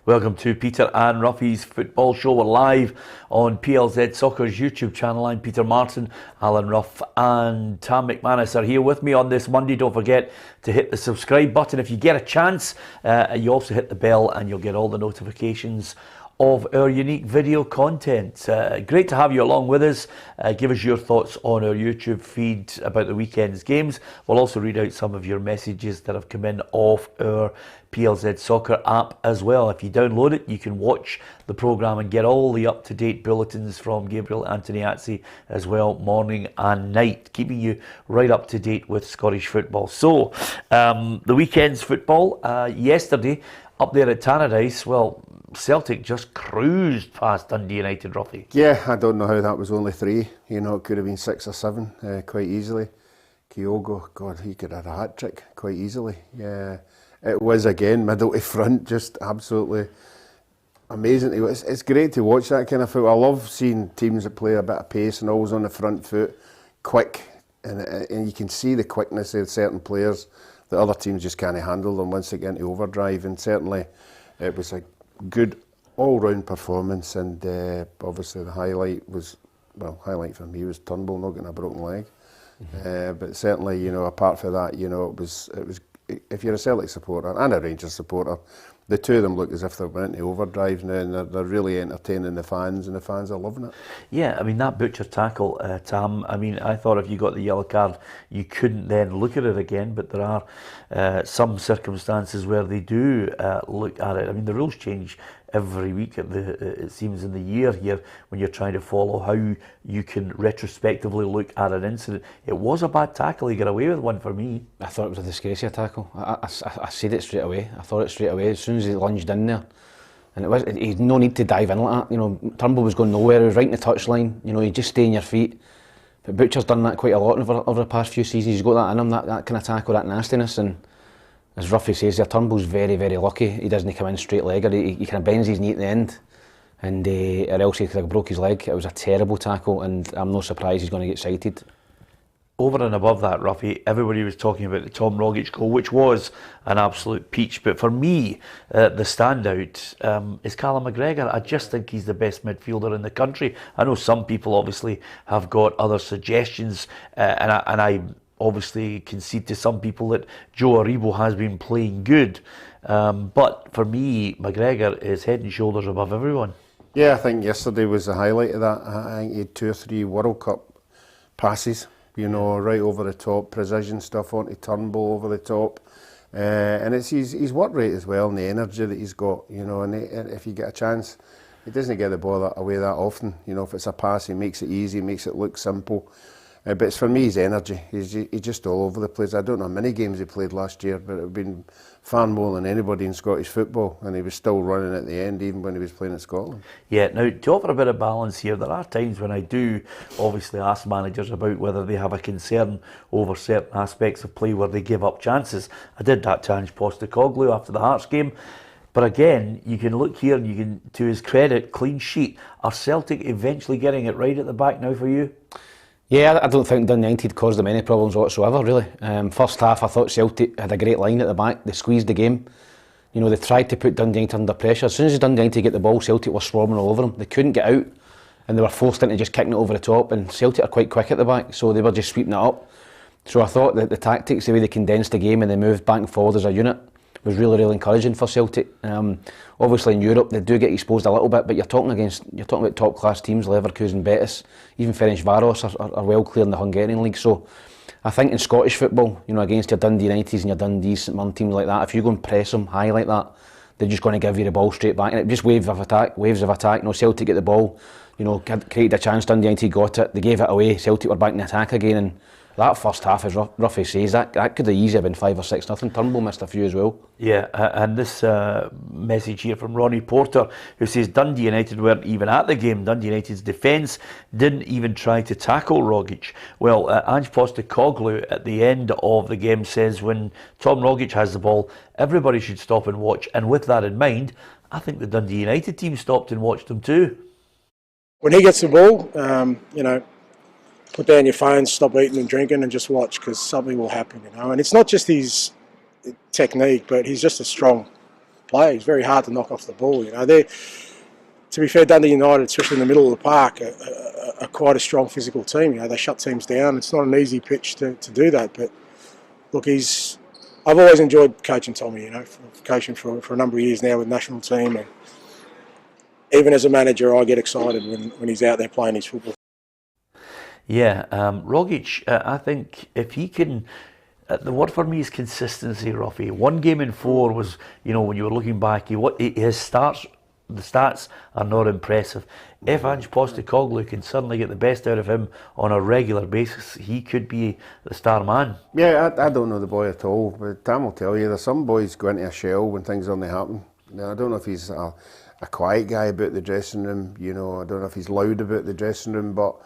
Welcome to Peter and Ruffy's Football Show. We're live on PLZ Soccer's YouTube channel. I'm Peter Martin, Alan Ruff and Tam McManus are here with me on this Monday. Don't forget to hit the subscribe button if you get a chance. You also hit the bell and you'll get all the notifications of our unique video content. Great to have you along with us. Give us your thoughts on our YouTube feed about the weekend's games. We'll also read out some of your messages that have come in off our PLZ Soccer app as well. If you download it, you can watch the programme and get all the up-to-date bulletins from Gabriel Antoniazzi as well, morning and night, keeping you right up to date with Scottish football. So, the weekend's football, yesterday, up there at Tannadice, well, Celtic just cruised past Dundee United, Ruffy. Yeah, I don't know how that was only 3. You know, it could have been 6 or 7 quite easily. Kyogo, God, he could have had a hat-trick quite easily. Yeah, it was, again, middle to front, just absolutely amazing. It's great to watch that kind of football. I love seeing teams that play a bit of pace and always on the front foot, quick, and you can see the quickness of certain players that other teams just can't handle them once they get into overdrive, and certainly it was a good all-round performance, and obviously the highlight for me was Turnbull not getting a broken leg. But certainly, you know, apart from that, you know, it was. If you're a Celtic supporter and a Rangers supporter, the two of them look as if they're went into overdrive now, and they're really entertaining the fans, and the fans are loving it. Yeah, I mean, that butcher tackle, Tam, I mean, I thought if you got the yellow card, you couldn't then look at it again, but there are some circumstances where they do look at it. I mean, the rules change every week, it seems, in the year here, when you're trying to follow how you can retrospectively look at an incident. It was a bad tackle. He got away with one for me. I thought it was a disgrace tackle. I said it straight away. I thought it straight away as soon as he lunged in there. And he had no need to dive in like that. You know, Turnbull was going nowhere. He was right in the touchline. You know, you just stay on your feet. But Butcher's done that quite a lot over the past few seasons. He's got that in him, that kind of tackle, that nastiness. And as Ruffy says there, Turnbull's very, very lucky. He doesn't come in straight-legged. He kind of bends his knee at the end, and or else he could have broke his leg. It was a terrible tackle, and I'm no surprised he's going to get cited. Over and above that, Ruffy, everybody was talking about the Tom Rogic goal, which was an absolute peach. But for me, the standout is Carla Mcgregor. I just think he's the best midfielder in the country. I know some people obviously have got other suggestions, and I obviously concede to some people that Joe Aribo has been playing good. But for me, McGregor is head and shoulders above everyone. Yeah, I think yesterday was the highlight of that. I think he had 2 or 3 World Cup passes, you know, right over the top, precision stuff onto Turnbull over the top. And it's his work rate as well, and the energy that he's got, you know, and if you get a chance, he doesn't get the ball away that often. You know, if it's a pass, he makes it easy, makes it look simple. But it's for me, his energy. He's just all over the place. I don't know how many games he played last year, but it would have been far more than anybody in Scottish football, and he was still running at the end, even when he was playing at Scotland. Yeah, now, to offer a bit of balance here, there are times when I do obviously ask managers about whether they have a concern over certain aspects of play where they give up chances. I did that to Ange Postecoglou after the Hearts game. But again, you can look here and you can, to his credit, clean sheet. Are Celtic eventually getting it right at the back now for you? Yeah, I don't think Dundee United caused them any problems whatsoever, really. First half, I thought Celtic had a great line at the back. They squeezed the game. You know, they tried to put Dundee United under pressure. As soon as Dundee United get the ball, Celtic were swarming all over them. They couldn't get out, and they were forced into just kicking it over the top. And Celtic are quite quick at the back, so they were just sweeping it up. So I thought that the tactics, the way they condensed the game and they moved back and forward as a unit, was really, really encouraging for Celtic. Obviously in Europe they do get exposed a little bit, but you're talking about top class teams, Leverkusen, Betis, even Ferencváros are well clear in the Hungarian league. So I think in Scottish football, you know, against your Dundee Uniteds and your Dundee, St Mirren teams like that, if you go and press them high like that, they're just going to give you the ball straight back, and it just waves of attack. You know, Celtic get the ball, you know, created a chance, Dundee United got it, they gave it away, Celtic were back in the attack again, and that first half, as Ruffy says, that could have easily been 5 or 6-0. Turnbull missed a few as well. Yeah, and this message here from Ronnie Porter, who says Dundee United weren't even at the game. Dundee United's defence didn't even try to tackle Rogic. Well, Ange Postecoglou at the end of the game says when Tom Rogic has the ball, everybody should stop and watch. And with that in mind, I think the Dundee United team stopped and watched him too. When he gets the ball, you know, put down your phone, stop eating and drinking and just watch, because something will happen, you know. And it's not just his technique, but he's just a strong player. He's very hard to knock off the ball. You know, to be fair, Dundee United, especially in the middle of the park, are quite a strong physical team. You know, they shut teams down. It's not an easy pitch to do that. But look, I've always enjoyed coaching Tommy. You know, coaching for a number of years now with national team, and even as a manager, I get excited when he's out there playing his football. Yeah, Rogic, I think if he can, the word for me is consistency, Ruffy. 1 game in 4 was, you know, when you were looking back, his starts, the stats are not impressive. If Ange Postecoglou can suddenly get the best out of him on a regular basis, he could be the star man. Yeah, I don't know the boy at all, but Tam will tell you, there's some boys go into a shell when things only happen. Now, I don't know if he's a quiet guy about the dressing room, you know, I don't know if he's loud about the dressing room, but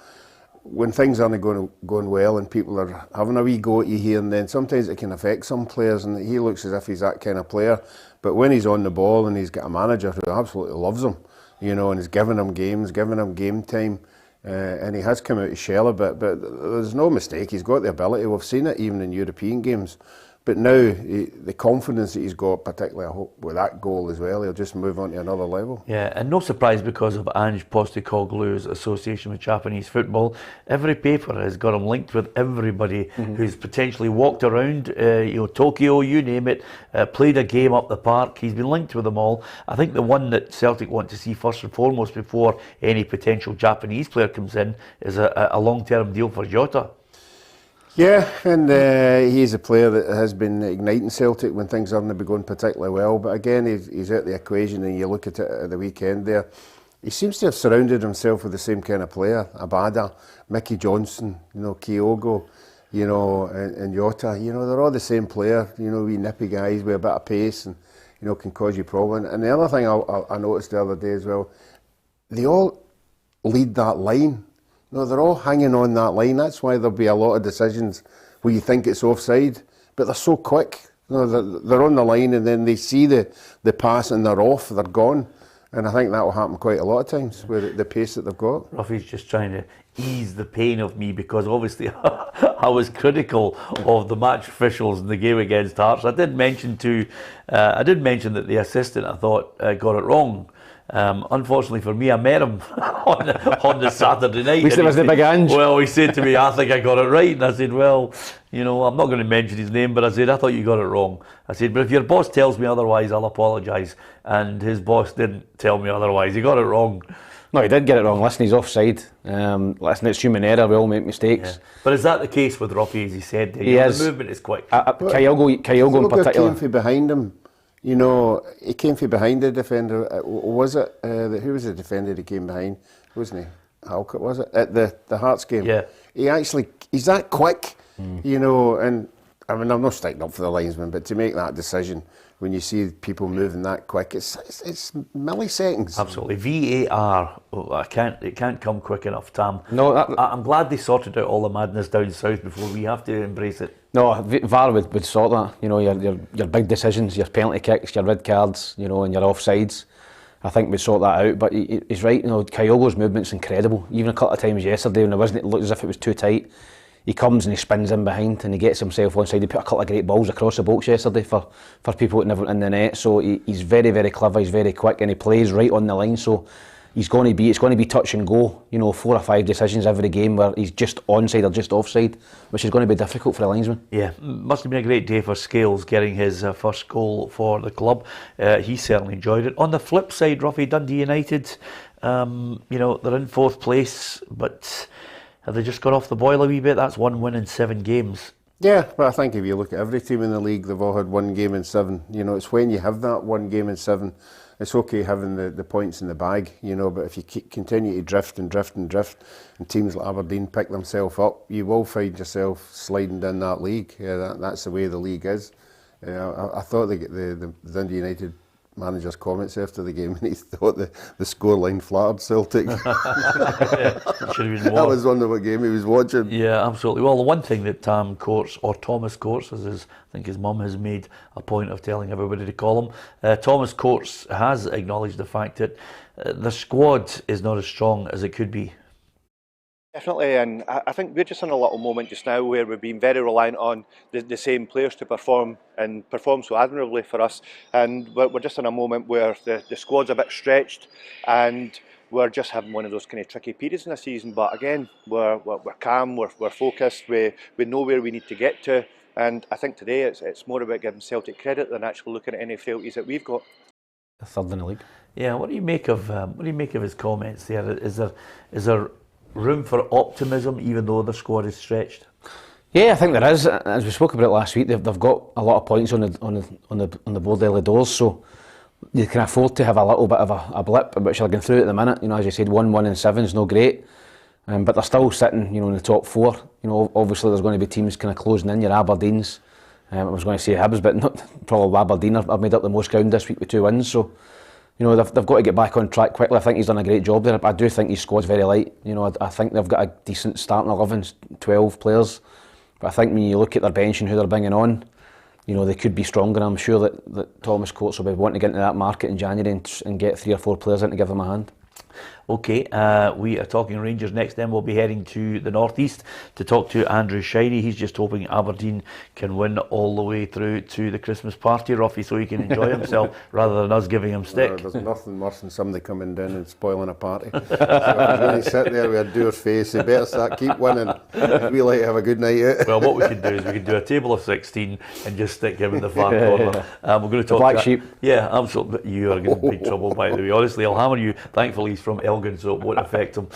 when things aren't going well and people are having a wee go at you here and then, sometimes it can affect some players, and he looks as if he's that kind of player. But when he's on the ball and he's got a manager who absolutely loves him, you know, and is giving him games, giving him game time, and he has come out his shell a bit, but there's no mistake, he's got the ability. We've seen it even in European games. But now, the confidence that he's got, particularly I hope with that goal as well, he'll just move on to another level. Yeah, and no surprise because of Ange Postecoglou's association with Japanese football. Every paper has got him linked with everybody who's potentially walked around, you know, Tokyo, you name it, played a game up the park. He's been linked with them all. I think the one that Celtic want to see first and foremost before any potential Japanese player comes in is a long-term deal for Jota. Yeah, and he's a player that has been igniting Celtic when things haven't been going particularly well. But again, he's out the equation, and you look at it at the weekend there, he seems to have surrounded himself with the same kind of player. Abada, Mickey Johnson, you know, Kyogo, you know, and Jota. You know, they're all the same player. You know, wee nippy guys with a bit of pace and, you know, can cause you problem. And the other thing I noticed the other day as well, they all lead that line. No, they're all hanging on that line. That's why there'll be a lot of decisions where you think it's offside, but they're so quick. You know, they're on the line and then they see the pass and they're off, they're gone. And I think that will happen quite a lot of times with the pace that they've got. Ruffy's just trying to ease the pain of me because obviously I was critical of the match officials in the game against Hearts. I did mention that the assistant, I thought, got it wrong. Unfortunately for me, I met him on the Saturday night. At least it was the big Ange. Well, he said to me, I think I got it right. And I said, well, you know, I'm not going to mention his name, but I said, I thought you got it wrong. I said, but if your boss tells me otherwise, I'll apologise. And his boss didn't tell me otherwise. He got it wrong. No, he did get it wrong. Listen, he's offside. Listen, it's human error. We all make mistakes. Yeah. But is that the case with Ruffy, as he said? He is. The movement is quick. Kyogo in particular. Came from behind him. You know, he came from behind the defender. Was it? Who was the defender he came behind? Wasn't he? Halkett, was it? At the Hearts game. Yeah. He's that quick, you know, and I mean, I'm not sticking up for the linesman, but to make that decision when you see people moving that quick, it's milliseconds. Absolutely. VAR, it can't come quick enough, Tam. No, I'm glad they sorted out all the madness down south before we have to embrace it. No, VAR would sort that. You know, your big decisions, your penalty kicks, your red cards, you know, and your offsides. I think we'd sort that out. But he's right. You know, Kyogo's movement's incredible. Even a couple of times yesterday when it looked as if it was too tight, he comes and he spins in behind and he gets himself onside. He put a couple of great balls across the box yesterday for people that never in the net. So he's very, very clever. He's very quick and he plays right on the line. So it's going to be touch and go. You know, 4 or 5 decisions every game where he's just onside or just offside, which is going to be difficult for a linesman. Yeah, must have been a great day for Scales getting his first goal for the club. He certainly enjoyed it. On the flip side, Ruffy, Dundee United, you know, they're in 4th place, but have they just got off the boil a wee bit? That's 1 win in 7 games. Yeah, but I think if you look at every team in the league, they've all had 1 game in 7. You know, it's when you have that 1 game in 7, it's okay having the points in the bag, you know, but if you continue to drift and teams like Aberdeen pick themselves up, you will find yourself sliding down that league. Yeah, that's the way the league is. I thought the Dundee United manager's comments after the game, and he thought the scoreline flattered Celtic. Yeah, should have been more. That was on the game he was watching. Yeah, absolutely. Well, the one thing that Courts, or Thomas Courts, as I think his mum has made a point of telling everybody to call him, Thomas Courts has acknowledged the fact that the squad is not as strong as it could be. Definitely, and I think we're just in a little moment just now where we've been very reliant on the same players to perform and perform so admirably for us, and we're just in a moment where the squad's a bit stretched and we're just having one of those kind of tricky periods in the season. But again, we're calm, we're focused, we know where we need to get to, and I think today it's more about giving Celtic credit than actually looking at any frailties that we've got. The third in the league. Yeah, what do you make of his comments there? Is there room for optimism even though the squad is stretched? Yeah, I think there is. As we spoke about it last week, they've got a lot of points on the board early doors, so you can afford to have a little bit of a blip, which they're going through at the minute. You know, as you said, 1-1 and 7 is no great, but they're still sitting, you know, in the top 4. You know, obviously there's going to be teams kind of closing in. Your Aberdeens, I was going to say Hibs, but not probably Aberdeen have made up the most ground this week with 2 wins. So, you know, they've got to get back on track quickly. I think he's done a great job there. I do think his squad's very light. You know, I think they've got a decent starting 11, 12 players. But I think when you look at their bench and who they're bringing on, you know, they could be stronger. I'm sure that Thomas Coates will be wanting to get into that market in January and get 3 or 4 players in to give them a hand. Okay, we are talking Rangers next. Then we'll be heading to the northeast to talk to Andrew Shirey. He's just hoping Aberdeen can win all the way through to the Christmas party, Ruffy, so he can enjoy himself rather than us giving him stick. There's nothing worse than somebody coming down and spoiling a party. So if when you sit there with a dour face, you better keep winning. We like to have a good night out. Well, what we could do is we could do a table of 16 and just stick him in the far corner. We're going to talk black sheep. Yeah, absolutely. You are going to be in trouble, by the way. Honestly, I'll hammer you. Thankfully, he's from Elgin, so it won't affect him.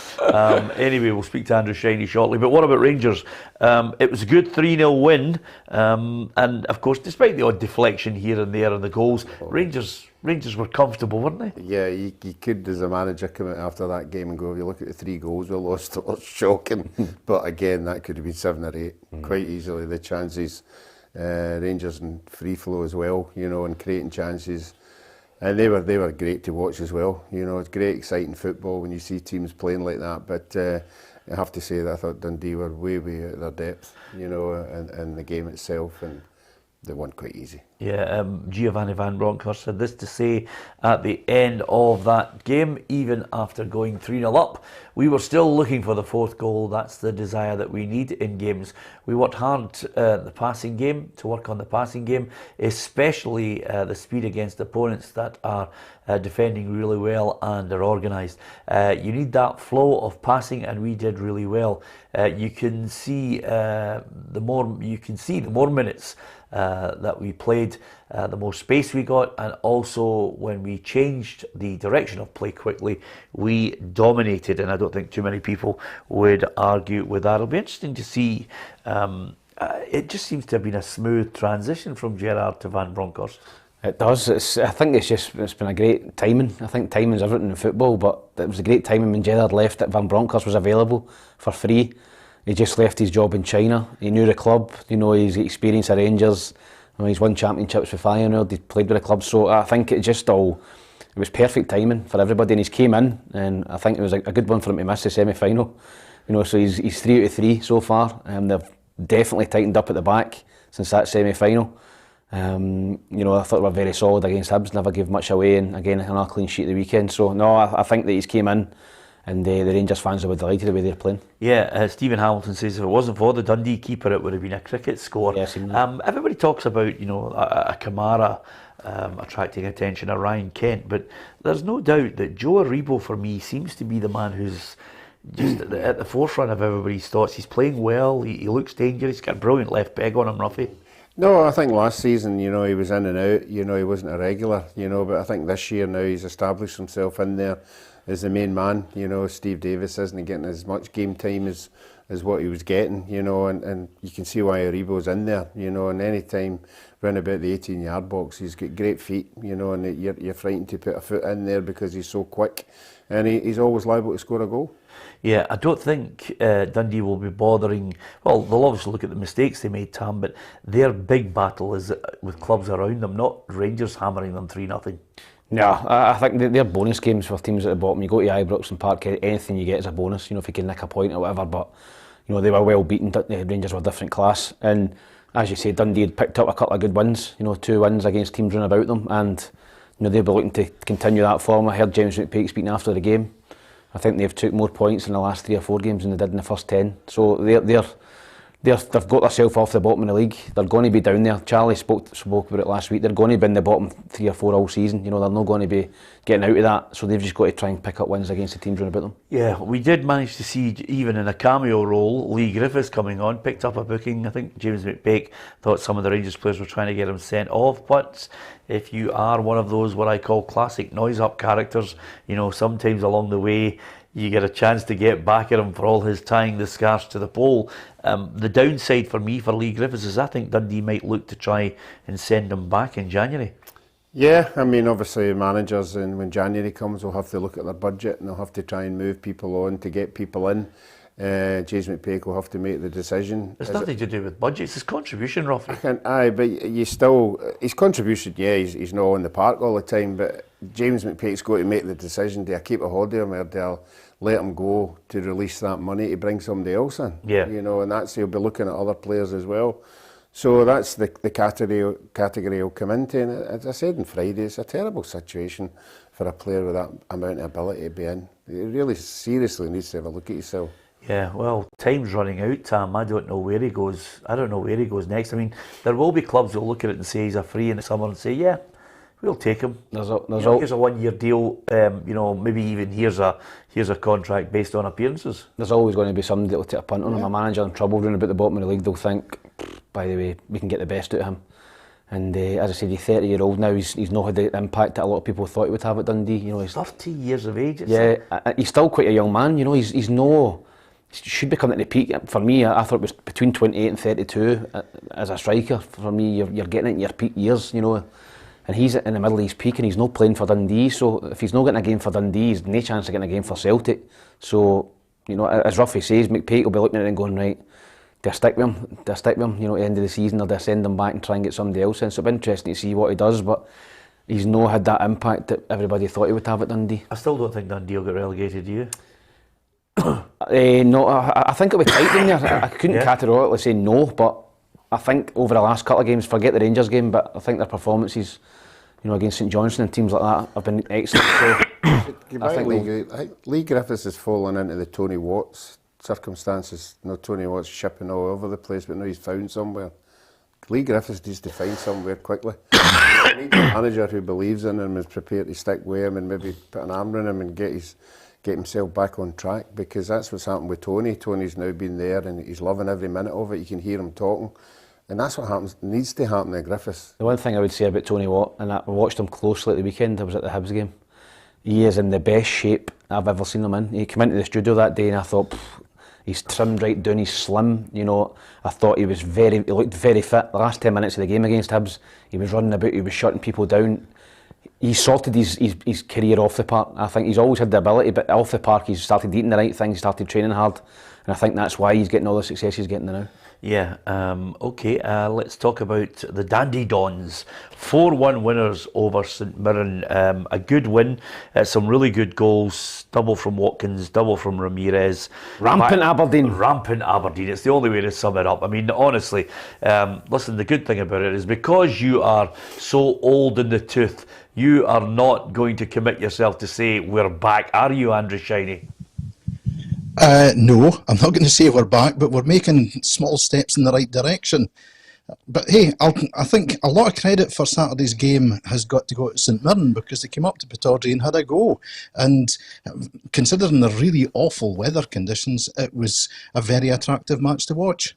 Anyway, we'll speak to Andrew Shirey shortly. But what about Rangers? It was a good 3-0 win. And, of course, despite the odd deflection here and there and the goals, Rangers were comfortable, weren't they? Yeah, you could, as a manager, come out after that game and go, if you look at the 3 goals we lost, it was shocking. But again, that could have been 7 or 8 quite easily. The chances, Rangers in free flow as well, you know, and creating chances. And they were great to watch as well. You know, it's great, exciting football when you see teams playing like that. But I have to say that I thought Dundee were way out of their depth, you know, and the game itself, and they won quite easy. Yeah, Giovanni Van Bronckhorst had this to say at the end of that game. Even after going 3-0 up, we were still looking for the 4th goal. That's the desire that we need in games. We worked hard the passing game, to work on the passing game, especially the speed against opponents that are defending really well and are organised. You need that flow of passing, and we did really well. You can see the more minutes that we played, the more space we got, and also when we changed the direction of play quickly, we dominated, and I don't think too many people would argue with that. It'll be interesting to see. It just seems to have been a smooth transition from Gerrard to Van Bronckhorst. It does. I think it's been a great timing. I think timing's everything in football, but it was a great timing when Gerrard left that Van Bronckhorst was available for free. He just left his job in China. He knew the club, you know, his experience at Rangers. You know, he's won championships with Feyenoord. He played with the club, so I think it was perfect timing for everybody. And he's came in, and I think it was a good one for him to miss the semi-final. You know, so he's 3 out of 3 so far. They've definitely tightened up at the back since that semi-final. You know, I thought they were very solid against Hibs, never gave much away, and again another clean sheet at the weekend. So no, I think that he's came in, and the Rangers fans will be delighted the way they're playing. Yeah, Stephen Hamilton says if it wasn't for the Dundee keeper, it would have been a cricket score. Yeah, everybody talks about, you know, a Kamara attracting attention, a Ryan Kent, but there's no doubt that Joe Aribo for me seems to be the man who's just at the forefront of everybody's thoughts. He's playing well, he looks dangerous, he's got a brilliant left peg on him, Ruffy. No, I think last season, you know, he was in and out, you know, he wasn't a regular, you know, but I think this year now he's established himself in there as the main man. You know, Steve Davis isn't getting as much game time as what he was getting, you know, and you can see why Aribo's in there, you know, and any time round about the 18-yard box, he's got great feet, you know, and you're frightened to put a foot in there because he's so quick, and he's always liable to score a goal. Yeah, I don't think Dundee will be bothering. Well, they'll obviously look at the mistakes they made, Tam, but their big battle is with clubs around them, not Rangers hammering them 3-0. No, I think they're bonus games for teams at the bottom. You go to Ibrox and Park, anything you get is a bonus, you know, if you can nick a point or whatever, but, you know, they were well beaten. The Rangers were a different class, and as you say, Dundee had picked up a couple of good wins, you know, 2 wins against teams round about them, and, you know, they'll be looking to continue that form. I heard James McPake speaking after the game I think they've took more points in the last 3 or 4 games than they did in the first 10. So they've got themselves off the bottom of the league. They're going to be down there. Charlie spoke about it last week. They're going to be in the bottom 3 or 4 all season. You know, they're not going to be getting out of that. So they've just got to try and pick up wins against the teams around about them. Yeah, we did manage to see, even in a cameo role, Lee Griffiths coming on, picked up a booking. I think James McPake thought some of the Rangers players were trying to get him sent off. But if you are one of those what I call classic noise-up characters, you know, sometimes along the way you get a chance to get back at him for all his tying the scarves to the pole. The downside for me for Lee Griffiths is I think Dundee might look to try and send him back in January. Yeah, I mean, obviously managers, and when January comes, will have to look at their budget and they'll have to try and move people on to get people in. James McPake will have to make the decision. It's nothing to do with budgets, it's contribution, Ruffy. Aye, but you still, his contribution, yeah, he's not on the park all the time, but James McPake's got to make the decision. Do I keep a hold of him, or do I let him go to release that money to bring somebody else in? Yeah. You know, and he'll be looking at other players as well. So that's the category he'll come into. And as I said on Friday, it's a terrible situation for a player with that amount of ability to be in. He really seriously needs to have a look at himself. Yeah, well, time's running out, Tam. I don't know where he goes. I don't know where he goes next. I mean, there will be clubs that will look at it and say he's a free in the summer and say, yeah, we'll take him. Here's a 1-year deal. You know, maybe even here's a contract based on appearances. There's always going to be somebody that will take a punt on him. A manager in trouble round about the bottom of the league, they'll think, by the way, we can get the best out of him. And as I said, he's 30-year-old now. He's not had the impact that a lot of people thought he would have at Dundee. You know, he's 30 years of age. He's still quite a young man. You know, he's no. He should be coming at the peak. For me, I thought it was between 28 and 32 as a striker. For me, you're getting into your peak years. You know. And he's in the middle of his peak and he's not playing for Dundee, so if he's not getting a game for Dundee, he's no chance of getting a game for Celtic. So, you know, as Ruffy says, McPake will be looking at it and going, right, do I stick with him? You know, at the end of the season, or do I send him back and try and get somebody else in? So it'll be interesting to see what he does, but he's not had that impact that everybody thought he would have at Dundee. I still don't think Dundee will get relegated, do you? No, I think it'll be tight in there. I couldn't categorically say no, but I think over the last couple of games, forget the Rangers game, but I think their performances, you know, against St Johnstone and teams like that have been excellent. So I think Lee Griffiths has fallen into the Tony Watts circumstances. No, Tony Watts shipping all over the place, but now he's found somewhere. Lee Griffiths needs to find somewhere quickly. He needs a manager who believes in him and is prepared to stick with him and maybe put an arm around him and get himself back on track, because that's what's happened with Tony. Tony's now been there and he's loving every minute of it. You can hear him talking. And that's what needs to happen to Griffiths. The one thing I would say about Tony Watt, and I watched him closely at the weekend, I was at the Hibs game, he is in the best shape I've ever seen him in. He came into the studio that day and I thought, he's trimmed right down, he's slim, you know. I thought he looked very fit. The last 10 minutes of the game against Hibs, he was running about, he was shutting people down. He sorted his career off the park. I think he's always had the ability, but off the park he's started eating the right things, he started training hard, and I think that's why he's getting all the success he's getting now. Yeah, okay, let's talk about the Dandy Dons. 4-1 winners over St Mirren. A good win, some really good goals, double from Watkins, double from Ramirez. Rampant Aberdeen. Rampant Aberdeen, it's the only way to sum it up. I mean, honestly, listen, the good thing about it is because you are so old in the tooth, you are not going to commit yourself to say, we're back, are you, Andrew Shiney? No, I'm not going to say we're back, but we're making small steps in the right direction. But hey, I think a lot of credit for Saturday's game has got to go to St Mirren, because they came up to Pittodrie and had a go. And considering the really awful weather conditions, it was a very attractive match to watch.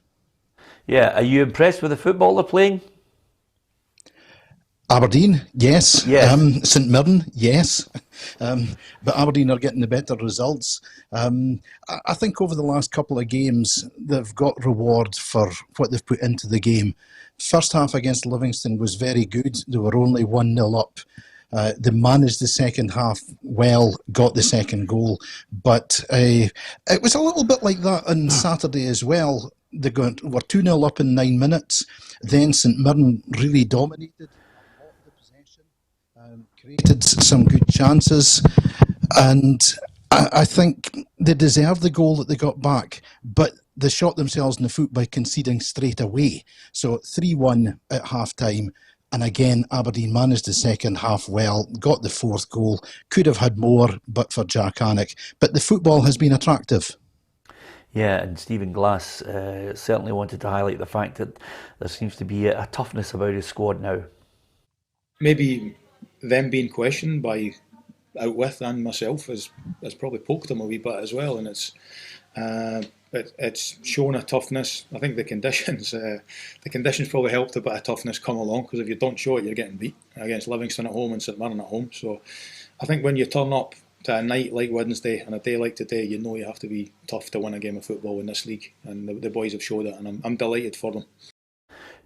Yeah, are you impressed with the football they're playing? Aberdeen, yes. St Mirren, yes. But Aberdeen are getting the better results. I think over the last couple of games, they've got reward for what they've put into the game. First half against Livingston was very good. They were only 1-0 up. They managed the second half well, got the second goal. But it was a little bit like that on Saturday as well. They were 2-0 up in 9 minutes. Then St Mirren really dominated. Created some good chances, and I think they deserved the goal that they got back, but they shot themselves in the foot by conceding straight away. So 3-1 at half time, And again, Aberdeen managed the second half well, got the fourth goal, could have had more but for Jack Anick. But the football has been attractive. Yeah, and Stephen Glass certainly wanted to highlight the fact that there seems to be a toughness about his squad now. Maybe them being questioned by Outwith and myself has probably poked them a wee bit as well, and it's shown a toughness. I think the conditions probably helped a bit of toughness come along, because if you don't show it, you're getting beat against Livingston at home and St Mirren at home. So I think when you turn up to a night like Wednesday and a day like today, you know you have to be tough to win a game of football in this league, and the boys have showed it, and I'm delighted for them.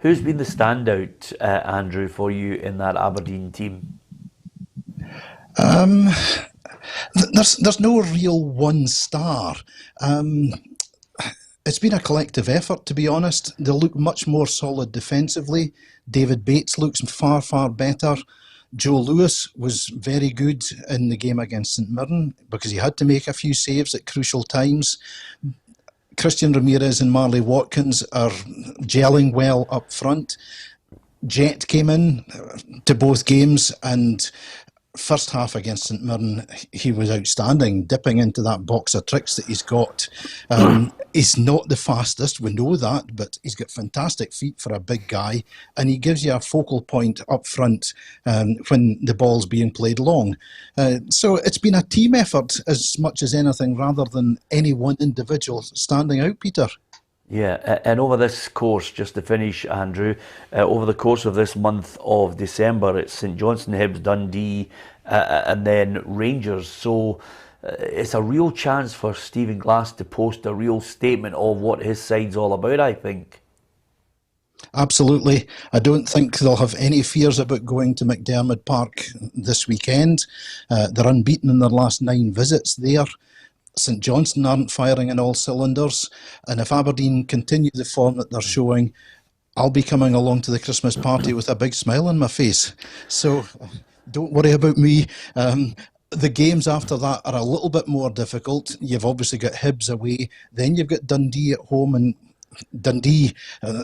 Who's been the standout, Andrew, for you in that Aberdeen team? There's no real one star. It's been a collective effort, to be honest. They look much more solid defensively. David Bates looks far, far better. Joe Lewis was very good in the game against St Mirren because he had to make a few saves at crucial times. Christian Ramirez and Marley Watkins are gelling well up front. Jet came in to both games, and first half against St Mirren, he was outstanding, dipping into that box of tricks that he's got. He's not the fastest, we know that, but he's got fantastic feet for a big guy, and he gives you a focal point up front when the ball's being played long. So it's been a team effort as much as anything, rather than any one individual standing out, Peter. Yeah, and over this course, just to finish, Andrew, over the course of this month of December, it's St Johnstone, Hibs, Dundee, and then Rangers. So it's a real chance for Stephen Glass to post a real statement of what his side's all about, I think. Absolutely. I don't think they'll have any fears about going to McDiarmid Park this weekend. They're unbeaten in their last 9 visits there. St Johnstone aren't firing on all cylinders, and if Aberdeen continue the form that they're showing, I'll be coming along to the Christmas party with a big smile on my face. So don't worry about me. The games after that are a little bit more difficult. You've obviously got Hibs away, then you've got Dundee at home, and Dundee,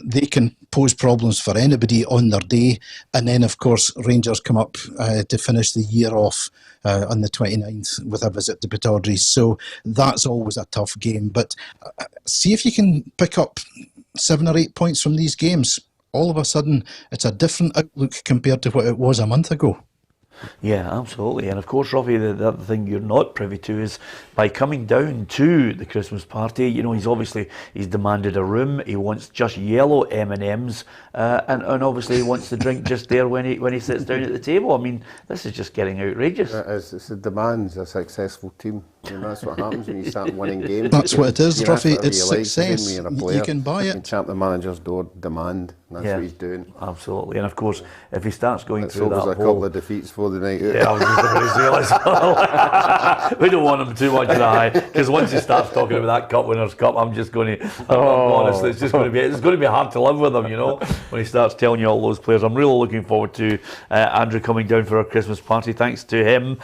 they can pose problems for anybody on their day. And then, of course, Rangers come up to finish the year off on the 29th with a visit to Pittodrie. So that's always a tough game. But see if you can pick up 7 or 8 points from these games. All of a sudden, it's a different outlook compared to what it was a month ago. Yeah, absolutely. And of course, Ruffy, the other thing you're not privy to is by coming down to the Christmas party, you know, he's demanded a room. He wants just yellow M&Ms, and obviously he wants the drink just there when he sits down at the table. I mean, this is just getting outrageous. It's a demands a successful team. You know, that's what happens when you start winning games. That's what it is, Ruffy. It's like, success. You can buy it. You tap the manager's door, demand. That's what he's doing. Absolutely. And of course, if he starts going through that whole... a couple of defeats for the night out. Yeah, I was just going to say, as well. We don't want him too much of the high, because once he starts talking about that Cup Winners' Cup, I'm just going to, honestly, it's going to be hard to live with him, you know, when he starts telling you all those players. I'm really looking forward to Andrew coming down for our Christmas party. Thanks to him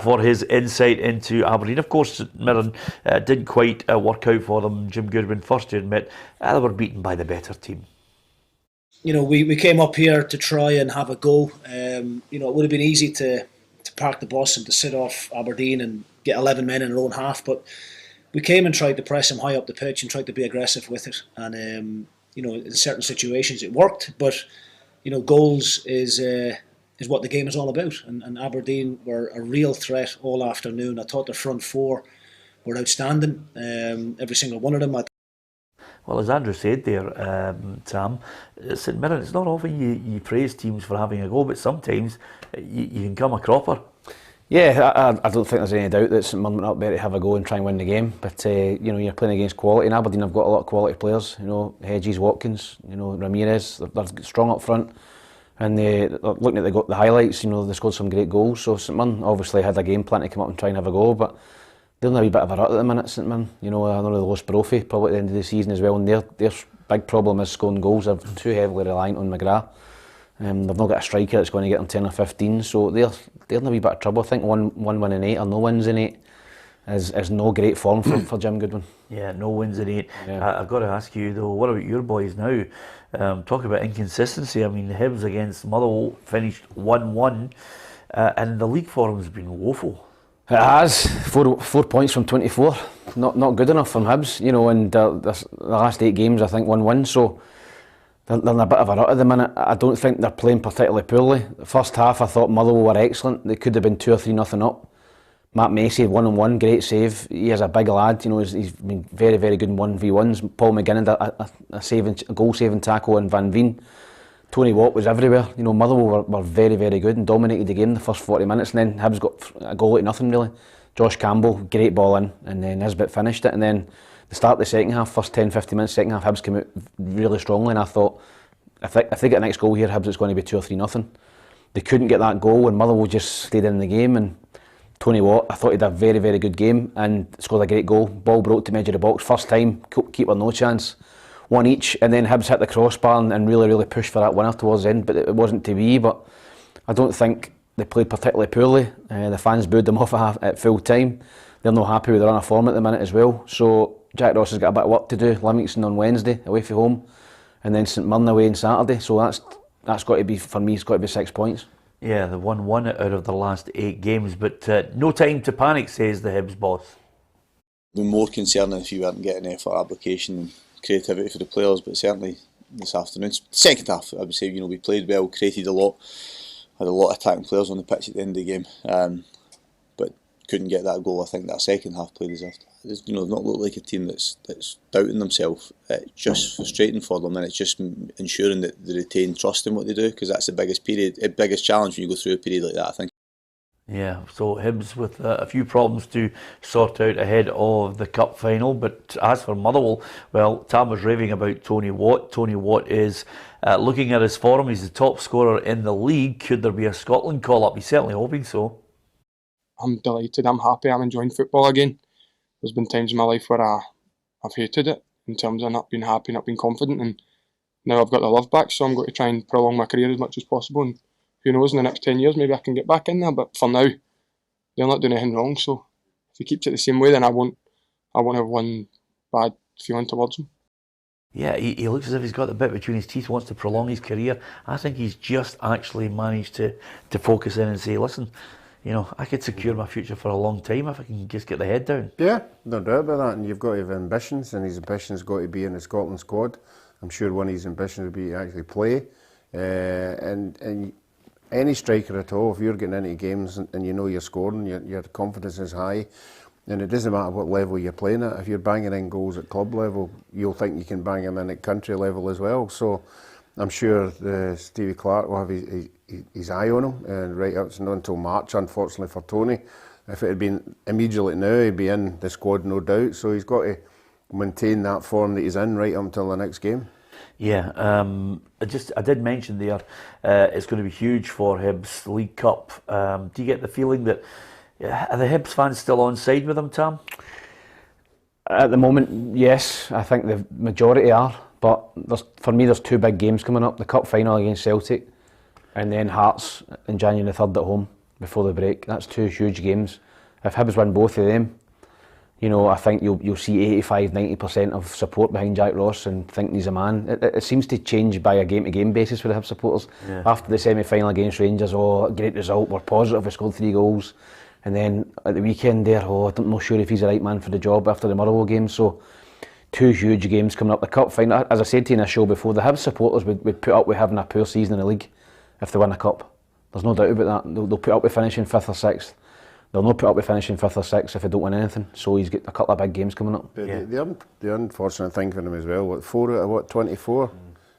for his insight into Aberdeen. Of course, Mirren didn't quite work out for them. Jim Goodwin first to admit they were beaten by the better team. You know, we came up here to try and have a go. You know, it would have been easy to park the bus and to sit off Aberdeen and get 11 men in our own half, but we came and tried to press them high up the pitch and tried to be aggressive with it. And you know, in certain situations it worked, but you know, goals is what the game is all about. And Aberdeen were a real threat all afternoon. I thought the front four were outstanding. Every single one of them. Well, as Andrew said there, Sam, St Mirren, it's not often you praise teams for having a go, but sometimes you can come a cropper. Yeah, I don't think there's any doubt that St Mirren went up there to have a go and try and win the game. But you know, you're playing against quality, and Aberdeen have got a lot of quality players. You know, Hedges, Watkins, you know, Ramirez. They're strong up front, and looking at the highlights, you know, they scored some great goals. So St Mirren obviously had a game plan to come up and try and have a go, but they're in a wee bit of a rut at the minute, St Mirren. You know, I know they lost Brophy probably at the end of the season as well, and their big problem is scoring goals. They're too heavily reliant on McGrath. They've not got a striker that's going to get them 10 or 15, so they're in a wee bit of trouble. I think one win in 8 or no wins in 8. is no great form for Jim Goodwin. Yeah, no wins in 8. Yeah. I've got to ask you though, what about your boys now? Talk about inconsistency. I mean, Hibs against Motherwell finished 1-1, and the league form has been woeful. It has 4 points from 24. Not good enough from Hibs, you know. And the last 8 games, I think 1-1. So they're in a bit of a rut at the minute. I don't think they're playing particularly poorly. The first half, I thought Motherwell were excellent. They could have been 2 or 3 nothing up. Matt Macy, 1-on-1, great save. He is a big lad, you know. He's been very, very good in 1v1s. Paul McGinnon, a goal-saving tackle, and Van Veen. Tony Watt was everywhere. You know, Motherwell were very, very good and dominated the game the first 40 minutes. And then Hibs got a goal at nothing really. Josh Campbell, great ball in, and then Nisbet finished it. And then the start of the second half, first 10-15 minutes, second half, Hibs came out really strongly. And I thought, if they get the next goal here, Hibs, it's going to be 2 or 3 nothing. They couldn't get that goal, and Motherwell just stayed in the game. And Tony Watt, I thought he had a very, very good game and scored a great goal. Ball broke to the edge of the box, first time, keeper no chance. 1 each, and then Hibs hit the crossbar and really, really pushed for that winner towards the end, but it wasn't to be. But I don't think they played particularly poorly. The fans booed them off at full time. They're not happy with their run of form at the minute as well. So Jack Ross has got a bit of work to do. Livingston on Wednesday, away from home, and then St Mirren away on Saturday. So that's got to be, for me, it's got to be 6 points. Yeah, they won 1 out of the last 8 games, but no time to panic, says the Hibs boss. It'd be more concerning if you weren't getting effort, application and creativity for the players, but certainly this afternoon, second half, I would say, you know, we played well, created a lot, had a lot of attacking players on the pitch at the end of the game, but couldn't get that goal. I think that second half play deserved. You know, not look like a team that's doubting themselves. It's just frustrating for them, and it's just ensuring that they retain trust in what they do, because that's the biggest challenge when you go through a period like that, I think. Yeah, so Hibs with a few problems to sort out ahead of the cup final. But as for Motherwell, well, Tam was raving about Tony Watt. Tony Watt is looking at his form. He's the top scorer in the league. Could there be a Scotland call-up? He's certainly hoping so. I'm delighted. I'm happy. I'm enjoying football again. There's been times in my life where I've hated it, in terms of not being happy, not being confident, and now I've got the love back, so I'm going to try and prolong my career as much as possible, and who knows, in the next 10 years maybe I can get back in there, but for now they're not doing anything wrong, so if he keeps it the same way, then I won't have one bad feeling towards him. Yeah, he looks as if he's got the bit between his teeth, wants to prolong his career. I think he's just actually managed to focus in and say, listen, you know, I could secure my future for a long time if I can just get the head down. Yeah, no doubt about that. And you've got to have ambitions, and his ambitions got to be in the Scotland squad. I'm sure one of his ambitions would be to actually play. And any striker at all, if you're getting into games and you know you're scoring, your confidence is high. And it doesn't matter what level you're playing at. If you're banging in goals at club level, you'll think you can bang them in at country level as well. So I'm sure Stevie Clarke will have his eye on him, and right up until March, unfortunately for Tony. If it had been immediately now, he'd be in the squad, no doubt. So he's got to maintain that form that he's in right up until the next game. Yeah, I did mention there, it's going to be huge for Hibs, the League Cup. Do you get the feeling that, are the Hibs fans still on side with him, Tam? At the moment, yes, I think the majority are. But for me, there's 2 big games coming up: the cup final against Celtic, and then Hearts in January 3rd at home before the break. That's 2 huge games. If Hibs win both of them, you know, I think you'll see 85-90% of support behind Jack Ross and thinking he's a man. It seems to change by a game-to-game basis for the Hibs supporters. Yeah. After the semi-final against Rangers, great result, we're positive, we scored 3 goals. And then at the weekend there, I'm not sure if he's the right man for the job after the Motherwell game. So 2 huge games coming up. The cup final, as I said to you in a show before, the Hibs supporters would put up with having a poor season in the league if they win a cup. There's no doubt about that. They'll put up with finishing 5th or 6th. They'll not put up with finishing 5th or 6th if they don't win anything. So he's got a couple of big games coming up. But yeah. The unfortunate thing for him as well, 4 out of 24?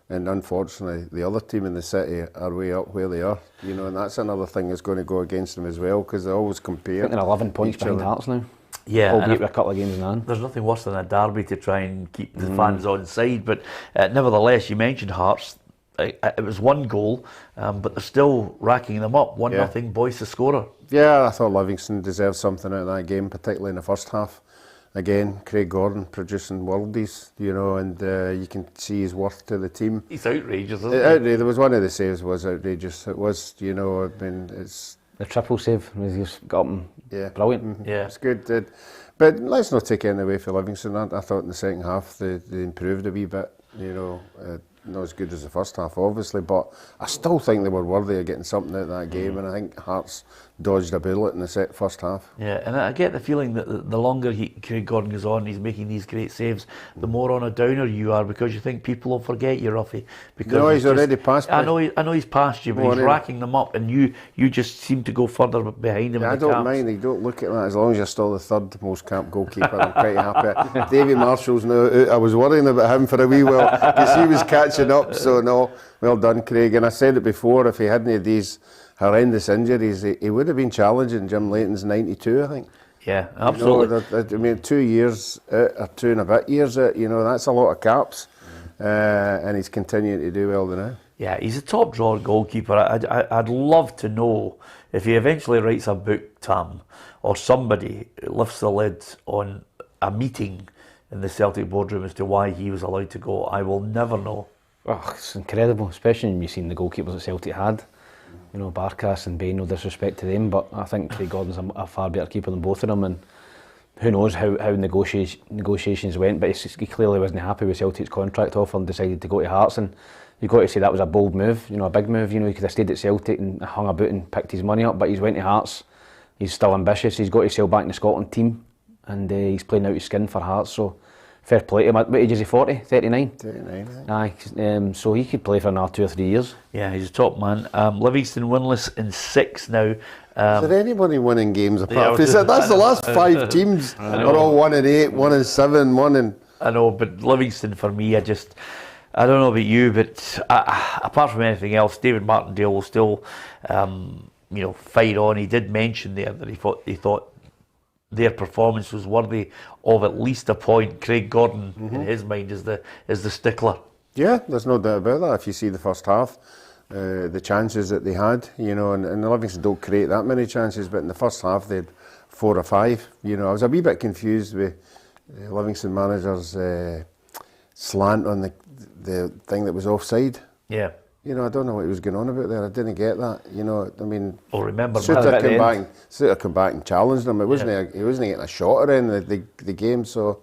And unfortunately, the other team in the city are way up where they are. You know, and that's another thing that's going to go against them as well, because they always compare. I think they're 11 points behind Hearts now. Yeah, albeit with a couple of games in hand. There's nothing worse than a derby to try and keep the fans on side. But nevertheless, you mentioned Hearts. It was 1 goal, but they're still racking them up. 1-0, Boyce the scorer. Yeah, I thought Livingston deserved something out of that game, particularly in the first half. Again, Craig Gordon producing worldies, you know, and you can see his worth to the team. He's outrageous, isn't he? There was one of the saves was outrageous. It was, you know, I mean, it's the triple save. He's just got him brilliant. Yeah, it's good. But let's not take anything away from Livingston. I thought in the second half they improved a wee bit. Not as good as the first half, obviously, but I still think they were worthy of getting something out of that game, and I think Hearts dodged a bullet in the first half. Yeah, and I get the feeling that the longer Craig Gordon goes on, he's making these great saves, the more on a downer you are, because you think people will forget you, Ruffy. Because no, he's already passed me. I know he's passed you, but he's racking them up, and you just seem to go further behind him. Yeah, I don't mind. You don't look at that as long as you're still the third most capped goalkeeper. I'm quite happy. Davy Marshall's now out. I was worrying about him for a wee while because he was catching up. So no, well done, Craig. And I said it before, if he hadn't had these horrendous injuries, he would have been challenging Jim Leighton's 92, I think. Yeah, absolutely. I mean, 2 years out, or 2 and a bit years out, that's a lot of caps. And he's continuing to do well now. Yeah, he's a top drawer goalkeeper. I'd love to know if he eventually writes a book, Tam, or somebody lifts the lid on a meeting in the Celtic boardroom as to why he was allowed to go. I will never know. Oh, it's incredible, especially when you've seen the goalkeepers that Celtic had. Barkas and Bain, no disrespect to them, but I think Craig Gordon's a far better keeper than both of them, and who knows how negotiations went, but he clearly wasn't happy with Celtic's contract offer and decided to go to Hearts, and you've got to say that was a bold move, a big move. He could have stayed at Celtic and hung about and picked his money up, but he's went to Hearts. He's still ambitious, he's got to sail back in the Scotland team, and he's playing out his skin for Hearts, so fair play to him. What age is he, 40? 39? 39, aye. So he could play for another 2 or 3 years. Yeah, he's a top man. Livingston winless in 6 now. Is there anybody winning games apart from that? That's the last 5 teams are all 1-8, 1-7, 1 and... I know, but Livingston for me, I don't know about you, but apart from anything else, David Martindale will still, fight on. He did mention there that he thought their performance was worthy of at least a point. Craig Gordon, in his mind, is the stickler. Yeah, there's no doubt about that. If you see the first half, the chances that they had, and the Livingston don't create that many chances, but in the first half they had 4 or 5. I was a wee bit confused with Livingston manager's slant on the thing that was offside. Yeah. I don't know what he was going on about there. I didn't get that. Remember Suter came back and challenged him. He wasn't getting a shot around the game. So,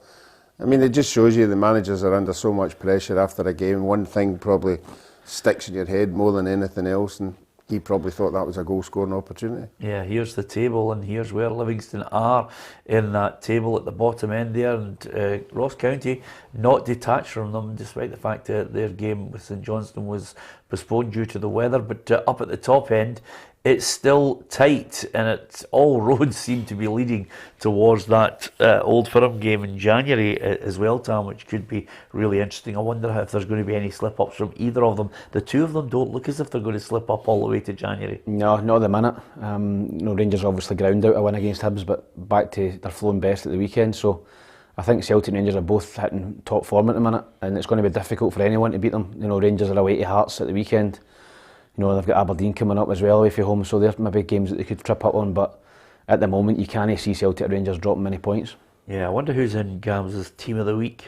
it just shows you the managers are under so much pressure after a game. One thing probably sticks in your head more than anything else, and he probably thought that was a goal-scoring opportunity. Yeah, here's the table, and here's where Livingston are in that table at the bottom end there, and Ross County not detached from them, despite the fact that their game with St Johnstone was postponed due to the weather. But up at the top end, it's still tight, and all roads seem to be leading towards that Old Firm game in January as well, Tam, which could be really interesting. I wonder if there's going to be any slip-ups from either of them. The two of them don't look as if they're going to slip up all the way to January. No, not at the minute. Rangers obviously ground out a win against Hibs, but back to their flowing best at the weekend, so I think Celtic and Rangers are both hitting top form at the minute, and it's going to be difficult for anyone to beat them. Rangers are away to Hearts at the weekend. They've got Aberdeen coming up as well away from home, so they're maybe games that they could trip up on, but at the moment you can't see Celtic or Rangers dropping many points. Yeah, I wonder who's in Gams' team of the week.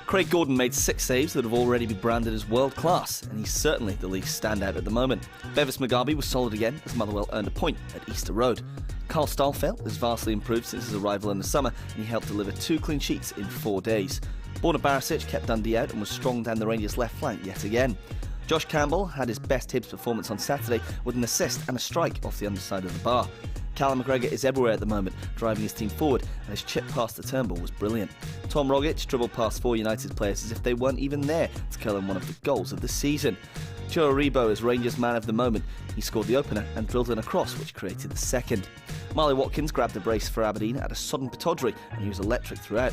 Craig Gordon made 6 saves that have already been branded as world class, and he's certainly the league's standout at the moment. Bevis Mugabe was solid again as Motherwell earned a point at Easter Road. Carl Stahlfeld has vastly improved since his arrival in the summer, and he helped deliver 2 clean sheets in 4 days. Borna Barisic kept Dundee out and was strong down the Rangers' left flank yet again. Josh Campbell had his best Hibs performance on Saturday with an assist and a strike off the underside of the bar. Carla Mcgregor is everywhere at the moment, driving his team forward, and his chip past the Turnbull was brilliant. Tom Rogic dribbled past 4 United players as if they weren't even there to kill in one of the goals of the season. Joe Aribo is Rangers' man of the moment. He scored the opener and drilled in a cross which created the second. Marley Watkins grabbed a brace for Aberdeen at a sodden Pittodrie, and he was electric throughout.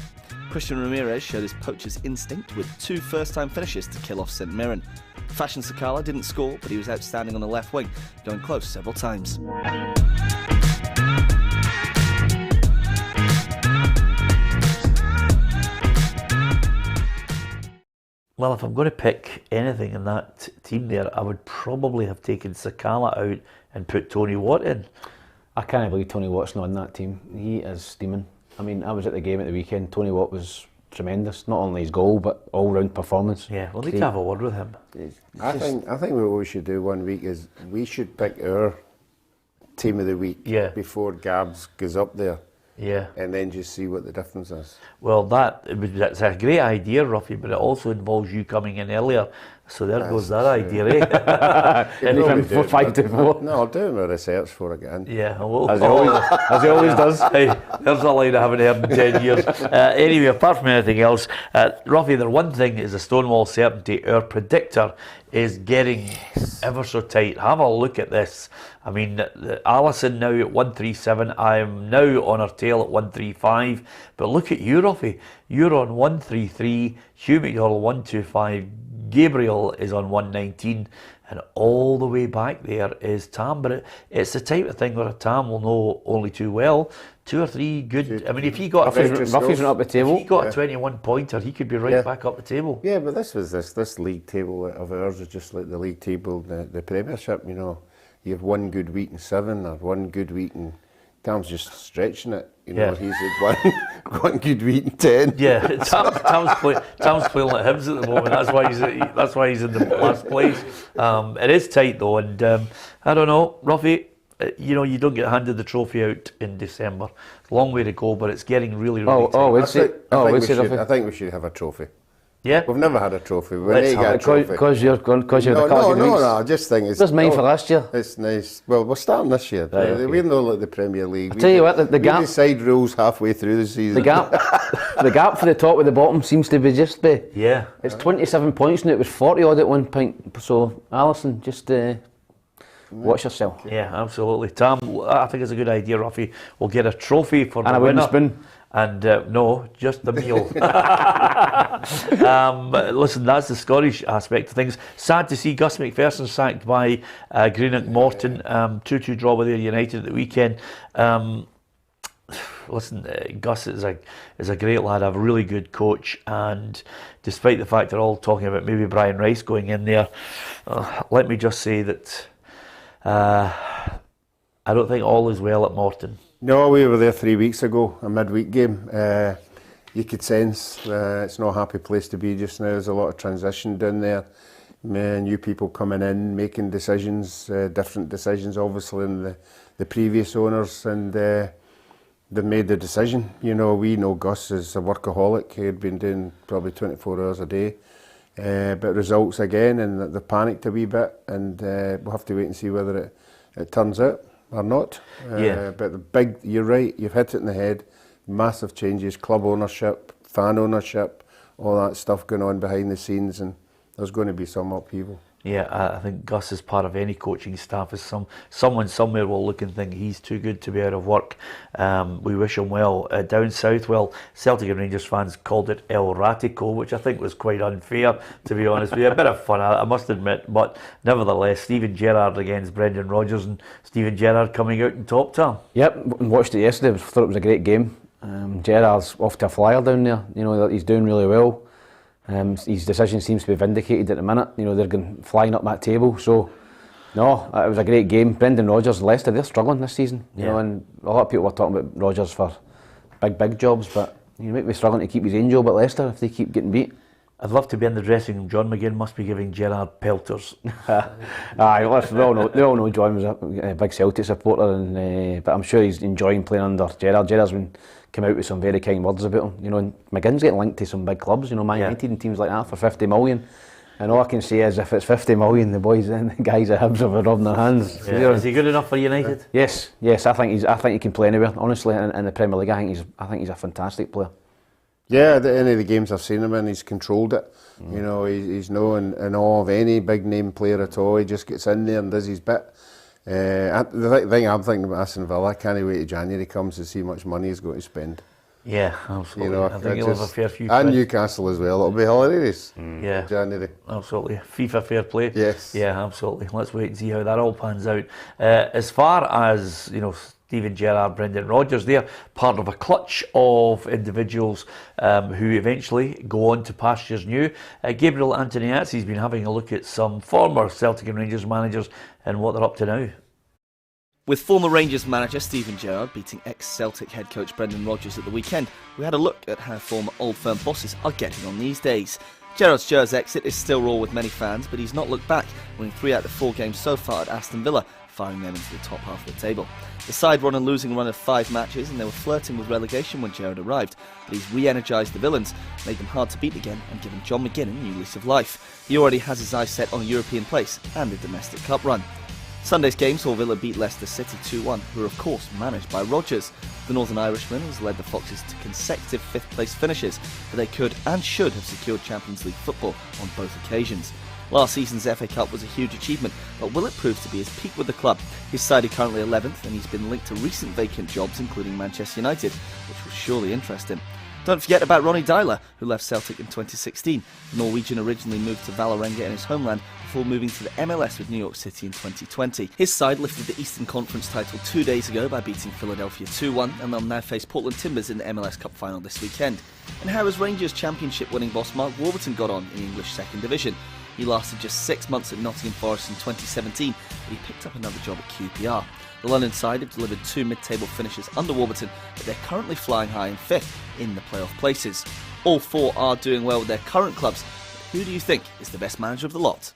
Christian Ramirez showed his poacher's instinct with 2 first-time finishes to kill off St Mirren. Fashion Sakala didn't score, but he was outstanding on the left wing, going close several times. Well, if I'm going to pick anything in that team there, I would probably have taken Sakala out and put Tony Watt in. I can't believe Tony Watt's not in that team. He is steaming. I was at the game at the weekend. Tony Watt was tremendous. Not only his goal, but all-round performance. Yeah, we'll need to have a word with him. I think what we should do one week is we should pick our team of the week before Gabs goes up there. Yeah. And then just see what the difference is. Well, that's a great idea, Ruffy, but it also involves you coming in earlier. So there goes that idea, eh? 5 to 4. No, I'll do my research before I get in. Yeah, well, as he always does. Hey, there's a line I haven't heard in 10 years. Anyway, apart from anything else, Ruffy, the one thing is a Stonewall certainty. Our predictor is getting ever so tight. Have a look at this. I mean, Alison now at 137. I am now on her tail at 135. But look at you, Ruffy. You're on 133. Hugh McDonald 125. Gabriel is on 119, and all the way back there is Tam. But it's the type of thing where a Tam will know only too well. 2 or 3 good. I mean, if he got Ruffy's not up the table. If he got a 21 pointer, he could be right back up the table. Yeah, but this league table of ours is just like the league table, the Premiership. You know, you have one good week in 7 or one good week in. Tam's just stretching it, you know. He's at one good week in 10. Yeah, Tam's playing like Hibs at the moment. That's why he's in the last place. It is tight though, and I don't know, Ruffy. You know, you don't get handed the trophy out in December. Long way to go, but it's getting really tight. I think we should have a trophy. Yeah, we've never had a trophy. We need to get a trophy. Because you're the No, I just think it's. That's mine for last year. It's nice. Well, we're starting this year. Right, we're not like the Premier League. I tell you what, the gap. We decide rules halfway through the season. The gap for the top with the bottom seems to be just be. Yeah. It's 27 points now. It was 40 odd at one point. So Alison, just watch yourself. Yeah, absolutely. Tam, I think it's a good idea, Ruffy. We'll get a trophy for the winner. winner. Spoon. And no, just the meal. Listen, that's the Scottish aspect of things. Sad to see Gus McPherson sacked by Greenock Morton. 2-2 draw with Ayr United at the weekend. Listen, Gus is a great lad, a really good coach, and despite the fact they're all talking about maybe Brian Rice going in there, let me just say that I don't think all is well at Morton. No, we were there 3 weeks ago, a midweek game. You could sense it's not a happy place to be just now. There's a lot of transition down there. New people coming in, making decisions, different decisions obviously than the previous owners, and they've made the decision. You know, we know Gus is a workaholic. He had been doing probably 24 hours a day. But results again, and they panicked a wee bit, and we'll have to wait and see whether it turns out or not. But you're right, you've hit it in the head. Massive changes, club ownership, fan ownership, all that stuff going on behind the scenes, and there's going to be some upheaval. Yeah, I think Gus is part of any coaching staff. Is someone somewhere will look and think he's too good to be out of work. We wish him well. Down south, well, Celtic and Rangers fans called it El Ratico, which I think was quite unfair, to be honest with you. A bit of fun, I must admit, but nevertheless, Steven Gerrard against Brendan Rodgers, and Steven Gerrard coming out in top term. Yep, watched it yesterday. Thought it was a great game. Gerrard's off to a flyer down there. You know, he's doing really well. His decision seems to be vindicated at the minute. You know, they're going flying up that table. So, no, it was a great game. Brendan Rodgers, Leicester, they're struggling this season. You know, and a lot of people were talking about Rodgers for big jobs, but he might be struggling to keep his own job at Leicester if they keep getting beat. I'd love to be in the dressing room. John McGinn must be giving Gerrard pelters. Aye, we all know John was a big Celtic supporter, and but I'm sure he's enjoying playing under Gerrard. Gerrard's come out with some very kind words about him. You know, and McGinn's getting linked to some big clubs. You know, Man United and teams like that for 50 million. And all I can say is, if it's 50 million, the boys and the guys at Hibs are rubbing their hands. Yeah. Is he good enough for United? Yes. I think he can play anywhere. Honestly, in the Premier League, I think he's a fantastic player. Yeah, any of the games I've seen him in, he's controlled it. You know, he's no in awe of any big name player at all. He just gets in there and does his bit. The thing I'm thinking about Aston Villa, I can't wait till January comes to see how much money he's going to spend. Yeah, absolutely. You know, I think he'll have a fair few. And Newcastle as well. It'll be hilarious. Yeah, January. Absolutely. FIFA fair play. Yes. Yeah, absolutely. Let's wait and see how that all pans out. As far as, you know, Steven Gerrard, Brendan Rodgers, they're part of a clutch of individuals who eventually go on to pastures new. Gabriel Antoniazzi's been having a look at some former Celtic and Rangers managers and what they're up to now. With former Rangers manager Steven Gerrard beating ex-Celtic head coach Brendan Rodgers at the weekend, we had a look at how former Old Firm bosses are getting on these days. Gerrard's Spurs exit is still raw with many fans, but he's not looked back, winning 3 out of the 4 games so far at Aston Villa, firing them into the top half of the table. The side were on a losing run of 5 matches and they were flirting with relegation when Gerrard arrived, but he's re-energised the villains, made them hard to beat again and given John McGinn a new lease of life. He already has his eyes set on a European place and a domestic cup run. Sunday's game saw Villa beat Leicester City 2-1, who are of course managed by Rodgers. The Northern Irishman has led the Foxes to consecutive 5th place finishes, but they could and should have secured Champions League football on both occasions. Last season's FA Cup was a huge achievement, but will it prove to be his peak with the club? His side are currently 11th and he's been linked to recent vacant jobs including Manchester United, which will surely interest him. Don't forget about Ronny Deila, who left Celtic in 2016. The Norwegian originally moved to Vålerenga in his homeland before moving to the MLS with New York City in 2020. His side lifted the Eastern Conference title 2 days ago by beating Philadelphia 2-1, and they'll now face Portland Timbers in the MLS Cup final this weekend. And how has Rangers Championship winning boss Mark Warburton got on in English Second Division? He lasted just 6 months at Nottingham Forest in 2017, but he picked up another job at QPR. The London side have delivered 2 mid-table finishes under Warburton, but they're currently flying high in 5th in the playoff places. All 4 are doing well with their current clubs, but who do you think is the best manager of the lot?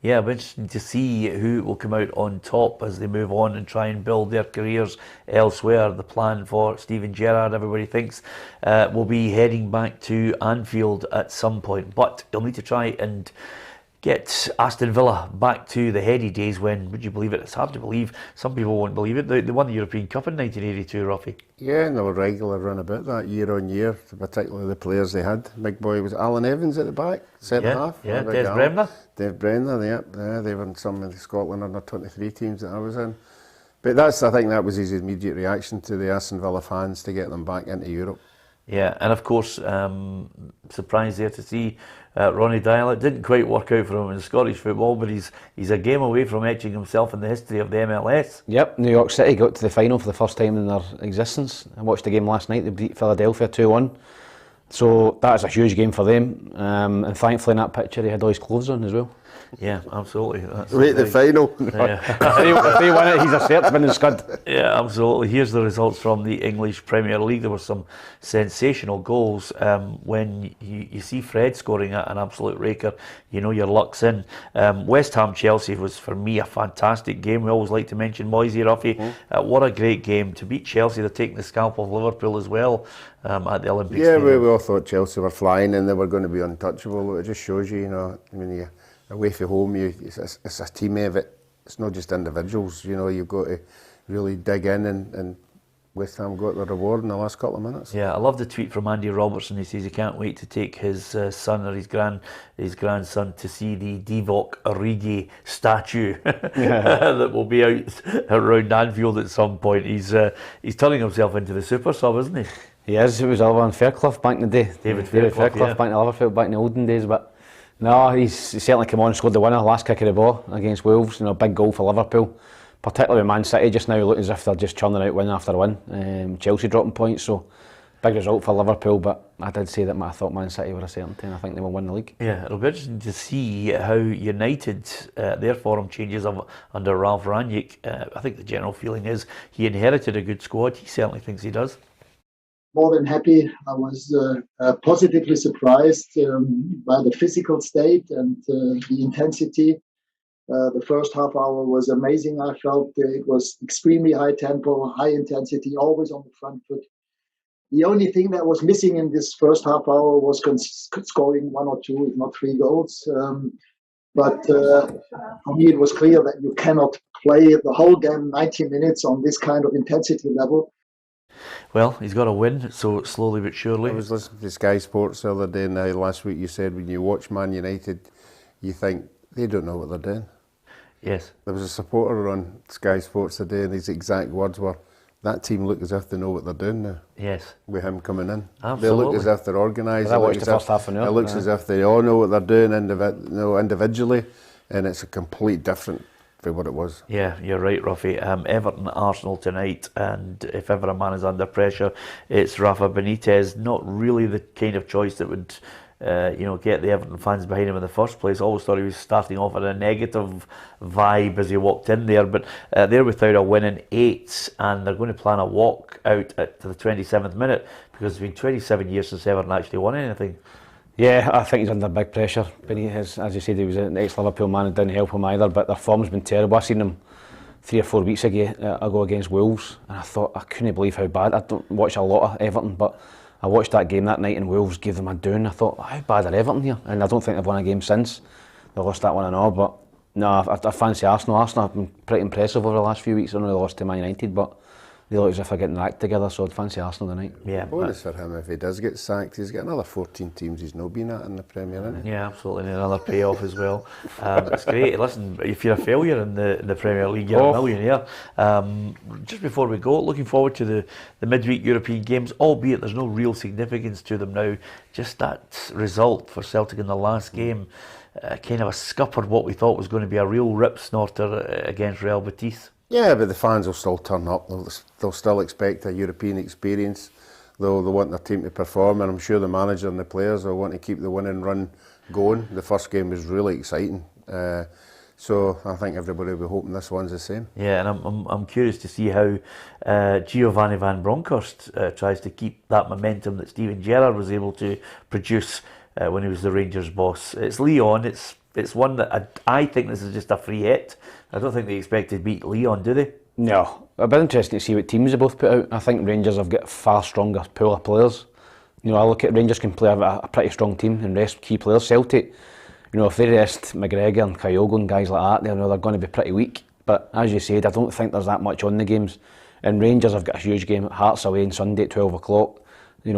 Yeah, it'll be interesting to see who will come out on top as they move on and try and build their careers elsewhere. The plan for Steven Gerrard, everybody thinks, will be heading back to Anfield at some point, but they'll need to try and get Aston Villa back to the heady days when, would you believe it? It's hard to believe. Some people won't believe it. They won the European Cup in 1982, Ruffy. Yeah, and they were regular run about that year on year, particularly the players they had. Big boy was Alan Evans at the back, centre half. Yeah, Des Bremner. Des Bremner, yeah, they were in some of the Scotland under 23 teams that I was in. But I think that was his immediate reaction to the Aston Villa fans to get them back into Europe. Yeah, and of course, surprised there to see Ronny Deila. It didn't quite work out for him in Scottish football, but he's a game away from etching himself in the history of the MLS. Yep, New York City got to the final for the first time in their existence. I watched the game last night. They beat Philadelphia 2-1. So that is a huge game for them. And thankfully in that picture he had all his clothes on as well. Yeah, absolutely. Wait, the final. Yeah. if they win it, he's a cert winning scud. Yeah, absolutely. Here's the results from the English Premier League. There were some sensational goals. When you see Fred scoring an absolute raker, you know your luck's in. West Ham Chelsea was, for me, a fantastic game. We always like to mention Moisey Ruffy. What a great game. To beat Chelsea, they're taking the scalp of Liverpool as well at the Olympics. Yeah, we all thought Chelsea were flying and they were going to be untouchable. It just shows you, when you're away from home, it's a team effort. It's not just individuals. You've got to really dig in, and West Ham got the reward in the last couple of minutes. Yeah, I love the tweet from Andy Robertson. He says he can't wait to take his son or his grandson to see the Divock Origi statue that will be out around Anfield at some point. He's turning himself into the super sub, isn't he? He is. It was Alvan Fairclough back in the day. David Fairclough, back in Liverpool, back in the olden days, but no, he certainly came on and scored the winner, last kick of the ball against Wolves. Big goal for Liverpool, particularly with Man City just now looking as if they're just churning out win after win. Chelsea dropping points, so big result for Liverpool. But I did say that I thought Man City were a certainty, and I think they will win the league. Yeah, it'll be interesting to see how United, their form changes under Ralph Rangnick. I think the general feeling is he inherited a good squad. He certainly thinks he does. More than happy. I was positively surprised by the physical state and the intensity. The first half hour was amazing. I felt it was extremely high tempo, high intensity, always on the front foot. The only thing that was missing in this first half hour was scoring 1 or 2, if not 3 goals. But for me, it was clear that you cannot play the whole game 90 minutes on this kind of intensity level. Well, he's got to win, so slowly but surely. I was listening to Sky Sports the other day, and last week you said when you watch Man United, you think they don't know what they're doing. Yes. There was a supporter on Sky Sports today, and his exact words were, that team look as if they know what they're doing now. Yes. With him coming in. Absolutely. They look as if they're organised. I watched the first half an hour. It looks as if they all know what they're doing individually, and it's a complete different for what it was. Yeah, you're right, Ruffy. Everton, Arsenal tonight, and if ever a man is under pressure, it's Rafa Benitez. Not really the kind of choice that would get the Everton fans behind him in the first place. Always thought he was starting off at a negative vibe as he walked in there, but they're without a win in 8, and they're going to plan a walk out at the 27th minute, because it's been 27 years since Everton actually won anything. Yeah, I think he's under big pressure. As you said, he was an ex-Liverpool man and didn't help him either, but their form's been terrible. I seen them 3 or 4 weeks ago against Wolves, and I thought, I couldn't believe how bad. I don't watch a lot of Everton, but I watched that game that night and Wolves gave them a down. I thought, how bad are Everton here? And I don't think they've won a game since. They lost that one and all, but no, I fancy Arsenal. Arsenal have been pretty impressive over the last few weeks. I know they lost to Man United, but they look as if they're getting their act together, so I'd fancy Arsenal tonight. Yeah, bonus for him if he does get sacked. He's got another 14 teams he's not been at in the Premier, hasn't he? Yeah, absolutely, and another payoff as well. It's great. Listen, if you're a failure in the Premier League, you're a millionaire. Just before we go, looking forward to the midweek European games, albeit there's no real significance to them now. Just that result for Celtic in the last game kind of scuppered what we thought was going to be a real rip snorter against Real Betis. Yeah, but the fans will still turn up. They'll still expect a European experience. They'll want their team to perform, and I'm sure the manager and the players will want to keep the winning run going. The first game was really exciting, so I think everybody will be hoping this one's the same. Yeah, and I'm curious to see how Giovanni van Bronckhorst tries to keep that momentum that Steven Gerrard was able to produce when he was the Rangers boss. It's Lyon. It's one that I think this is just a free hit. I don't think they expect to beat Lyon, do they? No. It'll be interesting to see what teams they both put out. I think Rangers have got a far stronger pool of players. I look at Rangers can play a pretty strong team and rest key players. Celtic, if they rest McGregor and Kyogo and guys like that, they're going to be pretty weak. But as you said, I don't think there's that much on the games. And Rangers have got a huge game at Hearts away on Sunday at 12 o'clock.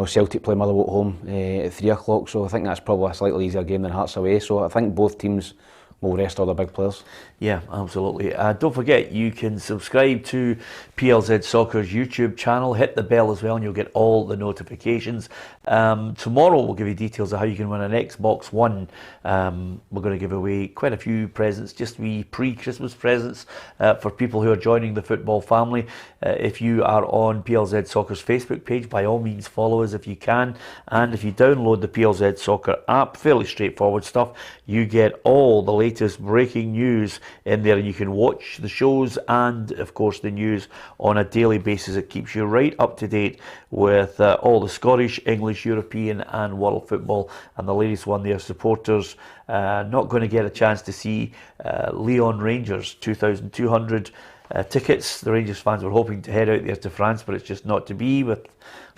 Celtic play Motherwell at home at 3 o'clock, so I think that's probably a slightly easier game than Hearts away. So I think both teams will rest all the big players. Yeah, absolutely. Don't forget, you can subscribe to PLZ Soccer's YouTube channel. Hit the bell as well and you'll get all the notifications. Tomorrow we'll give you details of how you can win an Xbox One. We're going to give away quite a few presents, just wee pre-Christmas presents for people who are joining the football family. If you are on PLZ Soccer's Facebook page, by all means follow us if you can. And if you download the PLZ Soccer app, fairly straightforward stuff, you get all the latest breaking news in there. You can watch the shows and of course the news on a daily basis. It keeps you right up to date with all the Scottish, English, European and world football. And the latest one there, supporters not going to get a chance to see Lyon Rangers, 2,200 tickets. The Rangers fans were hoping to head out there to France, but it's just not to be, with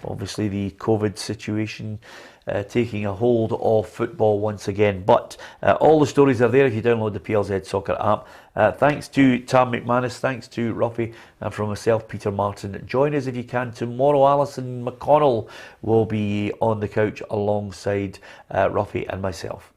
obviously the COVID situation taking a hold of football once again. But all the stories are there if you download the PLZ Soccer app. Thanks to Tam McManus, thanks to Ruffy, and from myself, Peter Martin. Join us if you can tomorrow. Alison McConnell will be on the couch alongside Ruffy and myself.